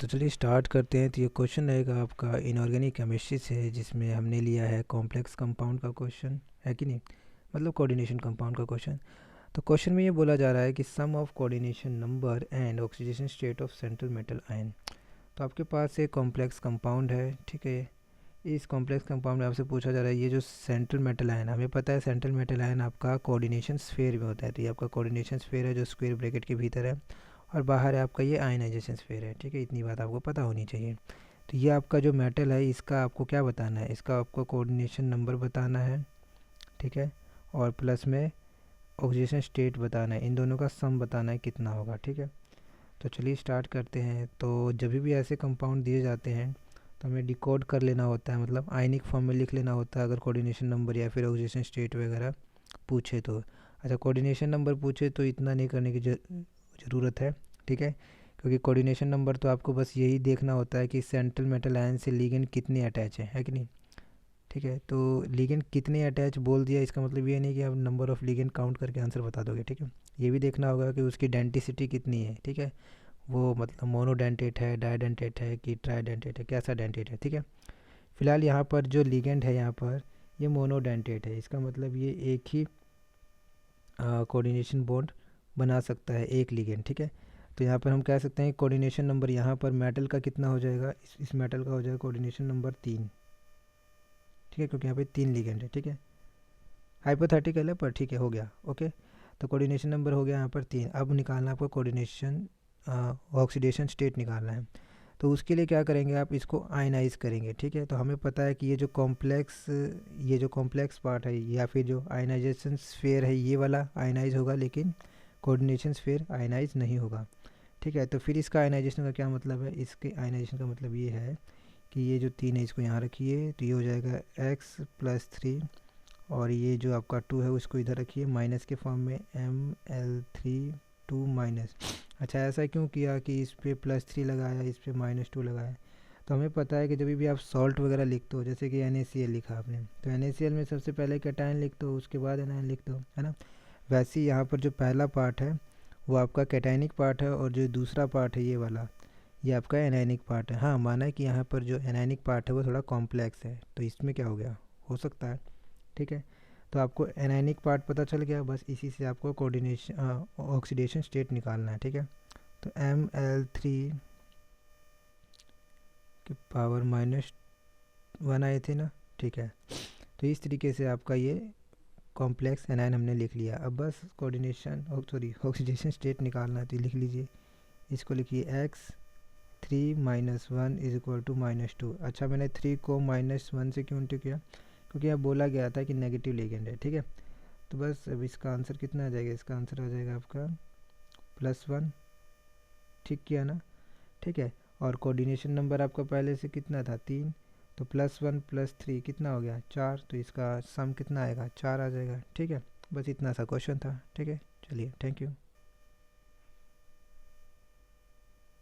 तो चलिए स्टार्ट करते हैं। तो ये क्वेश्चन रहेगा आपका इनऑर्गेनिक केमिस्ट्री से, जिसमें हमने लिया है कॉम्प्लेक्स कंपाउंड का क्वेश्चन, है कि नहीं, मतलब कोऑर्डिनेशन कंपाउंड का क्वेश्चन। तो क्वेश्चन में ये बोला जा रहा है कि sum of coordination number and oxidation state of central metal ion. तो आपके पास एक कॉम्प्लेक्स कंपाउंड है, ठीक है। इस कॉम्प्लेक्स कंपाउंड में आपसे पूछा जा रहा है ये जो सेंट्रल मेटल आयन, हमें पता है सेंट्रल मेटल आयन आपका कोऑर्डिनेशन स्फीयर में होता है। तो ये आपका कोऑर्डिनेशन स्फीयर है जो स्क्वायर ब्रैकेट के भीतर है, और बाहर है आपका ये आयनाइजेशन स्फीयर है, ठीक है। इतनी बात आपको पता होनी चाहिए। तो ये आपका जो मेटल है इसका आपको क्या बताना है, इसका आपको कोऑर्डिनेशन नंबर बताना है, ठीक है। और प्लस में ऑक्सीडेशन स्टेट बताना है, इन दोनों का सम बताना है कितना होगा, ठीक है। तो चलिए स्टार्ट करते हैं। तो जब भी ऐसे कंपाउंड दिए जाते हैं तो हमें डिकोड कर लेना होता है, मतलब आयनिक फॉर्म में लिख लेना होता है अगर कोऑर्डिनेशन नंबर या फिर ऑक्सीडेशन स्टेट वगैरह पूछे तो। अच्छा, कोऑर्डिनेशन नंबर पूछे तो इतना नहीं करने की ज़रूरत है, ठीक है, क्योंकि कोऑर्डिनेशन नंबर तो आपको बस यही देखना होता है कि सेंट्रल मेटल आयन से लिगेंड कितने अटैच है कि नहीं, ठीक है। तो लिगेंड कितने अटैच बोल दिया, इसका मतलब ये नहीं कि आप नंबर ऑफ़ लिगेंड काउंट करके आंसर बता दोगे, ठीक है। ये भी देखना होगा कि उसकी डेंटिसिटी कितनी है, ठीक है, वो मतलब मोनोडेंटेट है, डाइडेंटेट है कि ट्राइडेंटेट है, कैसा डेंटेट है, ठीक है। फिलहाल यहाँ पर जो लिगेंड है यहाँ पर ये मोनोडेंटेट है, इसका मतलब ये एक ही कोऑर्डिनेशन बॉन्ड बना सकता है एक लिगेंड, ठीक है। तो यहाँ पर हम कह सकते हैं कोऑर्डिनेशन नंबर यहाँ पर मेटल का कितना हो जाएगा, इस मेटल का हो जाएगा कोऑर्डिनेशन नंबर 3, ठीक है, क्योंकि यहाँ पे 3 लिगेंड है, ठीक है। हाइपोथेटिकल है पर ठीक है, हो गया, ओके। तो कोऑर्डिनेशन नंबर हो गया यहाँ पर 3। अब निकालना आपको कोऑर्डिनेशन ऑक्सीडेशन स्टेट निकालना है। तो उसके लिए क्या करेंगे, आप इसको आयनाइज करेंगे, ठीक है। तो हमें पता है कि ये जो कॉम्प्लेक्स पार्ट है या फिर जो आयनाइजेशन स्फीयर है ये वाला आयनाइज होगा, लेकिन कोऑर्डिनेशन स्फीयर आयनाइज नहीं होगा, ठीक है। तो फिर इसका आयनाइजेशन का क्या मतलब है, इसके आयनाइजेशन का मतलब ये है कि ये जो 3 है इसको यहाँ रखिए, तो ये हो जाएगा x+3, और ये जो आपका 2 है उसको इधर रखिए माइनस के फॉर्म में, Ml3 2 अच्छा, ऐसा क्यों किया कि इस पर +3 लगाया, इस पर -2 लगाया। तो हमें पता है कि जब भी आप सॉल्ट वगैरह लिखते हो, जैसे कि NaCl लिखा आपने, तो NaCl में सबसे पहले कैटायन लिखते हो, उसके बाद एनायन लिखते हो, है ना। वैसे ही यहाँ पर जो पहला पार्ट है वो आपका कैटायनिक पार्ट है, और जो दूसरा पार्ट है ये वाला, ये आपका एनायनिक पार्ट है। हाँ, माना है कि यहाँ पर जो एनायनिक पार्ट है वो थोड़ा कॉम्प्लेक्स है, तो इसमें क्या हो गया, हो सकता है, ठीक है। तो आपको एनायनिक पार्ट पता चल गया, बस इसी से आपको कोऑर्डिनेशन ऑक्सीडेशन स्टेट निकालना है, ठीक है। तो Ml3 की पावर -1 आए थे ना, ठीक है। तो इस तरीके से आपका ये कॉम्प्लेक्स एनायन हमने लिख लिया। अब बस कोऑर्डिनेशन ऑक्सीडेशन स्टेट निकालना है, तो लिख लीजिए, इसको लिखिए x3 - 1 = -2। अच्छा, मैंने 3 को -1 से क्यों इंटू किया, क्योंकि यहाँ बोला गया था कि नेगेटिव लिगेंड है, ठीक है। तो बस अब इसका आंसर कितना आ जाएगा, इसका आंसर आ जाएगा आपका +1, ठीक किया ना, ठीक है। और कोऑर्डिनेशन नंबर आपका पहले से कितना था, 3, तो +1 + 3 कितना हो गया, 4, तो इसका सम कितना आएगा, 4 आ जाएगा, ठीक है। बस इतना सा क्वेश्चन था, ठीक है। चलिए, थैंक यू।